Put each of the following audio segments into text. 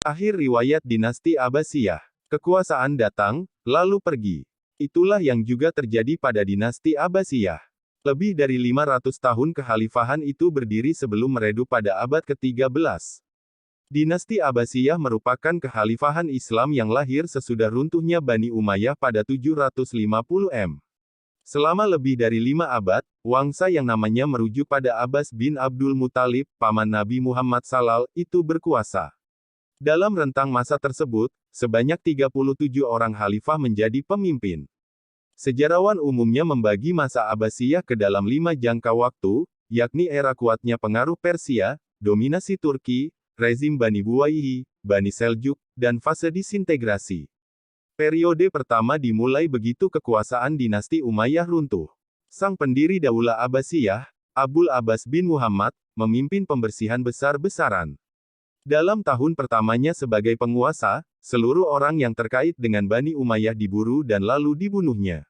Akhir riwayat dinasti Abbasiyah. Kekuasaan datang, lalu pergi. Itulah yang juga terjadi pada dinasti Abbasiyah. Lebih dari 500 tahun kekhalifahan itu berdiri sebelum meredup pada abad ke-13. Dinasti Abbasiyah merupakan kekhalifahan Islam yang lahir sesudah runtuhnya Bani Umayyah pada 750 M. Selama lebih dari 5 abad, wangsa yang namanya merujuk pada Abbas bin Abdul Muthalib, paman Nabi Muhammad SAW, itu berkuasa. Dalam rentang masa tersebut, sebanyak 37 orang khalifah menjadi pemimpin. Sejarawan umumnya membagi masa Abbasiyah ke dalam 5 jangka waktu, yakni era kuatnya pengaruh Persia, dominasi Turki, rezim Bani Buwayhi, Bani Seljuk, dan fase disintegrasi. Periode pertama dimulai begitu kekuasaan dinasti Umayyah runtuh. Sang pendiri Daulah Abbasiyah, Abul Abbas bin Muhammad, memimpin pembersihan besar-besaran. Dalam tahun pertamanya sebagai penguasa, seluruh orang yang terkait dengan Bani Umayyah diburu dan lalu dibunuhnya.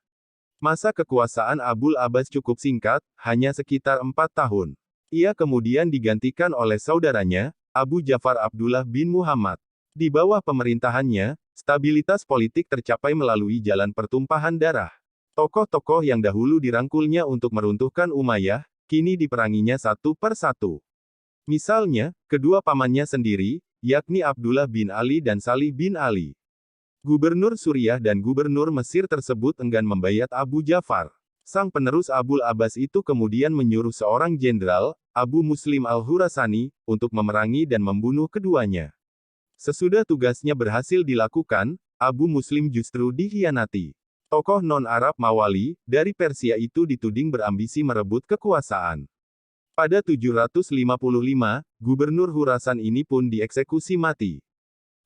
Masa kekuasaan Abul Abbas cukup singkat, hanya sekitar 4 tahun. Ia kemudian digantikan oleh saudaranya, Abu Ja'far Abdullah bin Muhammad. Di bawah pemerintahannya, stabilitas politik tercapai melalui jalan pertumpahan darah. Tokoh-tokoh yang dahulu dirangkulnya untuk meruntuhkan Umayyah, kini diperanginya satu per satu. Misalnya, kedua pamannya sendiri, yakni Abdullah bin Ali dan Salih bin Ali. Gubernur Suriah dan gubernur Mesir tersebut enggan membayat Abu Ja'far. Sang penerus Abul Abbas itu kemudian menyuruh seorang jenderal, Abu Muslim al-Khurasani, untuk memerangi dan membunuh keduanya. Sesudah tugasnya berhasil dilakukan, Abu Muslim justru dikhianati. Tokoh non-Arab Mawali, dari Persia itu dituding berambisi merebut kekuasaan. Pada 755, gubernur Khurasan ini pun dieksekusi mati.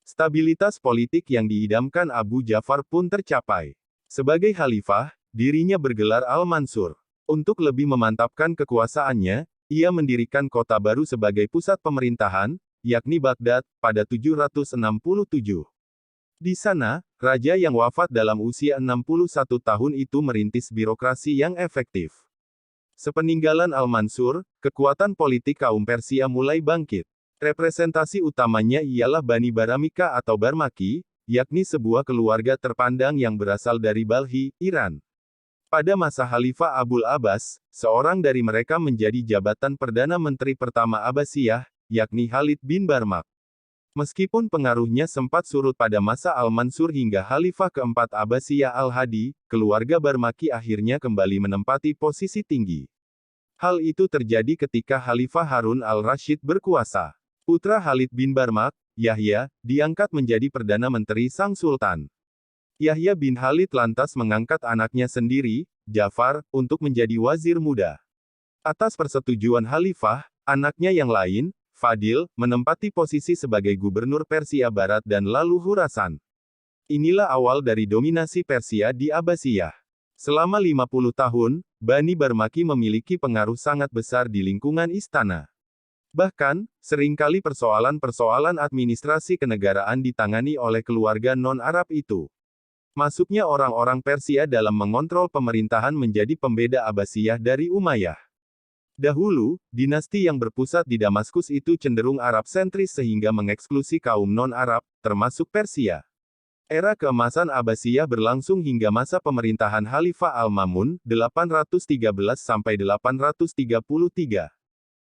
Stabilitas politik yang diidamkan Abu Ja'far pun tercapai. Sebagai khalifah, dirinya bergelar Al-Mansur. Untuk lebih memantapkan kekuasaannya, ia mendirikan kota baru sebagai pusat pemerintahan, yakni Baghdad, pada 767. Di sana, raja yang wafat dalam usia 61 tahun itu merintis birokrasi yang efektif. Sepeninggalan Al-Mansur, kekuatan politik kaum Persia mulai bangkit. Representasi utamanya ialah Bani Baramika atau Barmaki, yakni sebuah keluarga terpandang yang berasal dari Balkhi, Iran. Pada masa Khalifah Abul Abbas, seorang dari mereka menjadi jabatan Perdana Menteri pertama Abbasiyah, yakni Khalid bin Barmak. Meskipun pengaruhnya sempat surut pada masa Al-Mansur hingga Khalifah keempat Abbasiyah Al-Hadi, keluarga Barmaki akhirnya kembali menempati posisi tinggi. Hal itu terjadi ketika Khalifah Harun al-Rasyid berkuasa. Putra Khalid bin Barmak, Yahya, diangkat menjadi Perdana Menteri Sang Sultan. Yahya bin Khalid lantas mengangkat anaknya sendiri, Ja'far, untuk menjadi wazir muda. Atas persetujuan Khalifah, anaknya yang lain, Fadil, menempati posisi sebagai gubernur Persia Barat dan lalu Khurasan. Inilah awal dari dominasi Persia di Abbasiyah. Selama 50 tahun, Bani Barmaki memiliki pengaruh sangat besar di lingkungan istana. Bahkan, seringkali persoalan-persoalan administrasi kenegaraan ditangani oleh keluarga non-Arab itu. Masuknya orang-orang Persia dalam mengontrol pemerintahan menjadi pembeda Abbasiyah dari Umayyah. Dahulu, dinasti yang berpusat di Damaskus itu cenderung Arab sentris sehingga mengeksklusi kaum non-Arab, termasuk Persia. Era keemasan Abbasiyah berlangsung hingga masa pemerintahan Khalifah Al-Mamun, 813-833.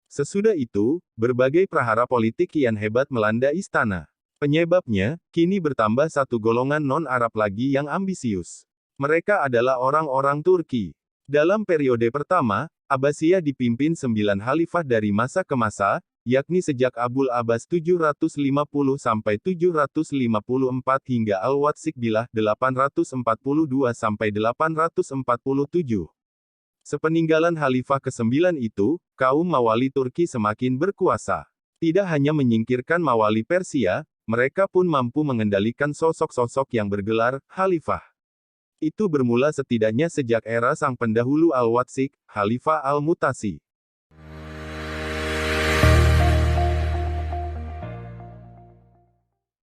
Sesudah itu, berbagai prahara politik kian hebat melanda istana. Penyebabnya, kini bertambah satu golongan non-Arab lagi yang ambisius. Mereka adalah orang-orang Turki. Dalam periode pertama, Abbasiyah dipimpin 9 khalifah dari masa ke masa, yakni sejak Abul Abbas 750-754 hingga Al-Watsiq Billah 842-847. Sepeninggalan khalifah ke-9 itu, kaum Mawali Turki semakin berkuasa. Tidak hanya menyingkirkan Mawali Persia, mereka pun mampu mengendalikan sosok-sosok yang bergelar khalifah. Itu bermula setidaknya sejak era sang pendahulu Al-Watsiq, Khalifah Al-Mutasi.